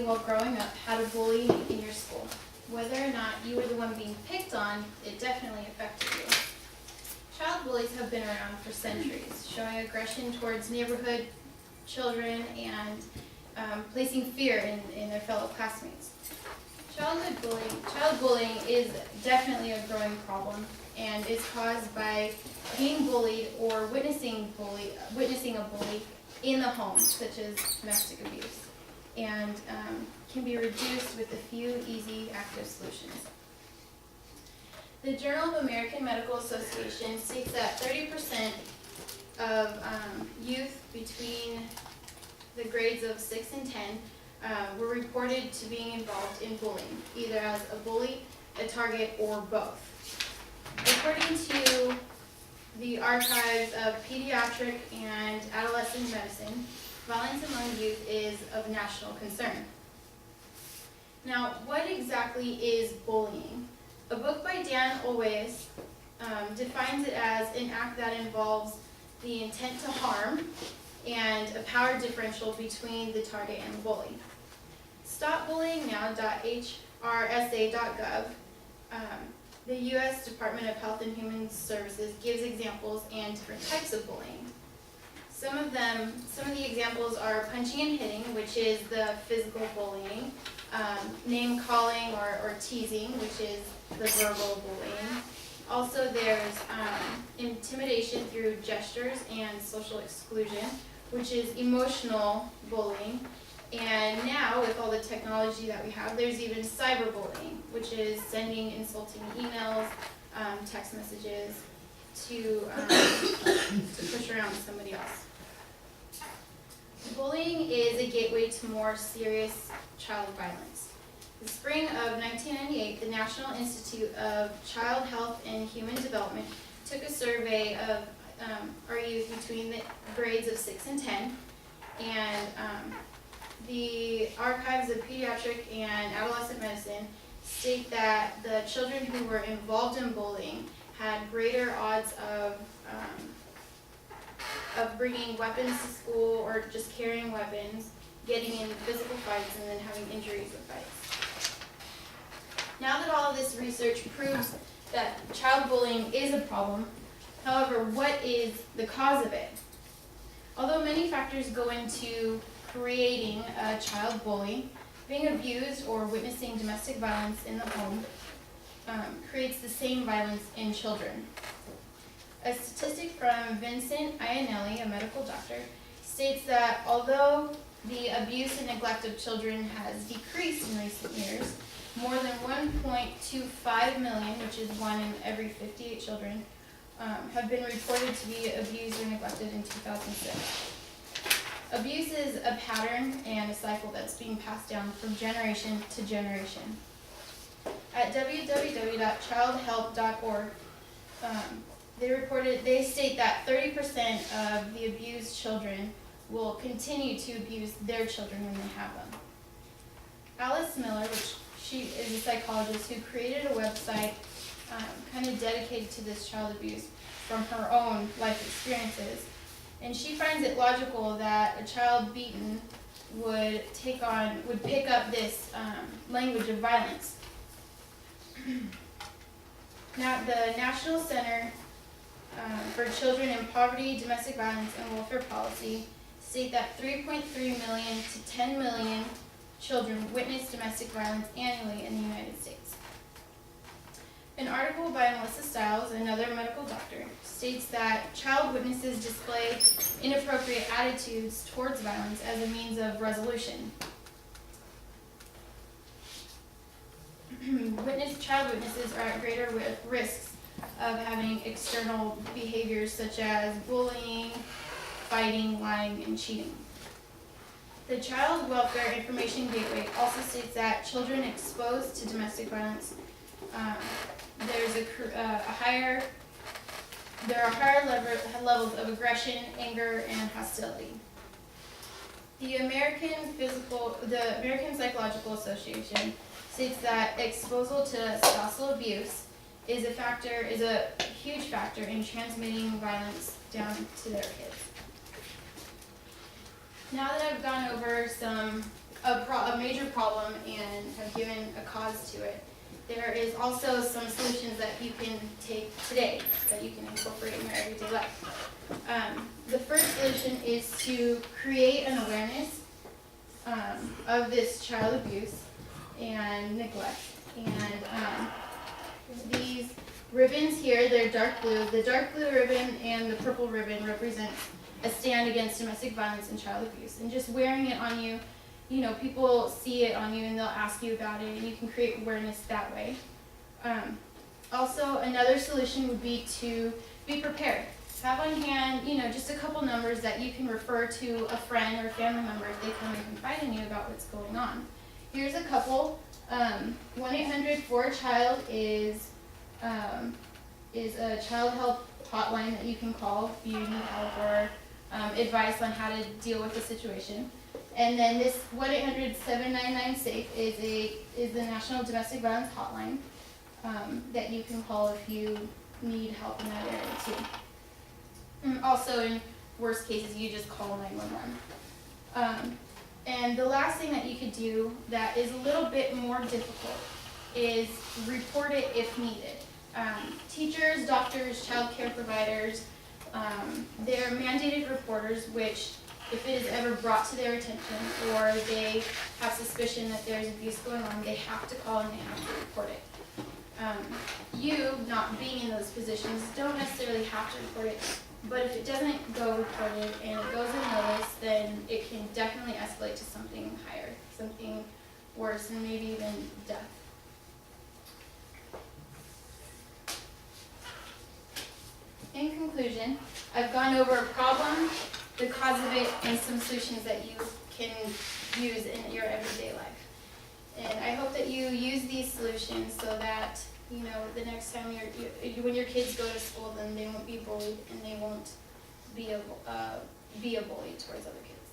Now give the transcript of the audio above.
while growing up how to bully in your school. Whether or not you were the one being picked on, it definitely affected you. Child bullies have been around for centuries, showing aggression towards neighborhood children and placing fear in their fellow classmates. Child bullying is definitely a growing problem and is caused by being bullied or witnessing a bully in the home, such as domestic abuse, and can be reduced with a few easy, active solutions. The Journal of American Medical Association states that 30% of youth between the grades of 6 and 10 were reported to being involved in bullying, either as a bully, a target, or both. According to the archives of pediatric and adolescent medicine, violence among youth is of national concern. Now, what exactly is bullying? A book by Dan Olweus defines it as an act that involves the intent to harm and a power differential between the target and the bully. StopBullyingNow.hrsa.gov, the U.S. Department of Health and Human Services, gives examples and different types of bullying. Some of the examples are punching and hitting, which is the physical bullying, name calling or teasing, which is the verbal bullying. Also, there's intimidation through gestures and social exclusion, which is emotional bullying. And now, with all the technology that we have, there's even cyberbullying, which is sending insulting emails, text messages to push around somebody else. Bullying is a gateway to more serious child violence. In the spring of 1998, the National Institute of Child Health and Human Development took a survey of our youth between the grades of 6 and 10, and the archives of pediatric and adolescent medicine state that the children who were involved in bullying had greater odds of bringing weapons to school or just carrying weapons, getting in physical fights, and then having injuries with fights. Now that all of this research proves that child bullying is a problem, however, what is the cause of it? Although many factors go into creating a child bully, being abused or witnessing domestic violence in the home creates the same violence in children. A statistic from Vincent Iannelli, a medical doctor, states that although the abuse and neglect of children has decreased in recent years, more than 1.25 million, which is 1 in every 58 children, have been reported to be abused or neglected in 2006. Abuse is a pattern and a cycle that's being passed down from generation to generation. At www.childhelp.org, they state that 30% of the abused children will continue to abuse their children when they have them. Alice Miller, which she is a psychologist who created a website kind of dedicated to this child abuse from her own life experiences. And she finds it logical that a child beaten would pick up this language of violence. Now, the National Center for Children in Poverty, Domestic Violence, and Welfare Policy state that 3.3 million to 10 million children witness domestic violence annually in the United States. An article by Melissa Stiles, another medical doctor, states that child witnesses display inappropriate attitudes towards violence as a means of resolution. Child witnesses are at greater risks of having external behaviors such as bullying, fighting, lying, and cheating. The Child Welfare Information Gateway also states that children exposed to domestic violence, there are higher levels of aggression, anger, and hostility. The American Psychological Association states that exposure to spousal abuse is a huge factor in transmitting violence down to their kids. Now that I've gone over some a major problem and have given a cause to it. There is also some solutions that you can take today that you can incorporate in your everyday life. The first solution is to create an awareness of this child abuse and neglect. And these ribbons here, they're dark blue. The dark blue ribbon and the purple ribbon represent a stand against domestic violence and child abuse. And just wearing it on you, you know, people see it on you and they'll ask you about it, and you can create awareness that way. Also, another solution would be to be prepared. Have on hand, you know, just a couple numbers that you can refer to a friend or family member if they come and confide in you about what's going on. Here's a couple. 1-800-4CHILD is a child help hotline that you can call if you need help or advice on how to deal with the situation. And then this 1-800-799-SAFE is the National Domestic Violence Hotline that you can call if you need help in that area too. And also, in worst cases, you just call 911. And the last thing that you could do that is a little bit more difficult is report it if needed. Teachers, doctors, child care providers, they're mandated reporters, which if it is ever brought to their attention or they have suspicion that there's abuse going on, they have to call and they have to report it. You, not being in those positions, don't necessarily have to report it, but if it doesn't go reported and it goes unnoticed, then it can definitely escalate to something higher, something worse, and maybe even death. In conclusion, I've gone over a problem, the cause of it, and some solutions that you can use in your everyday life. And I hope that you use these solutions so that, you know, the next time when your kids go to school, then they won't be bullied and they won't be a bully towards other kids.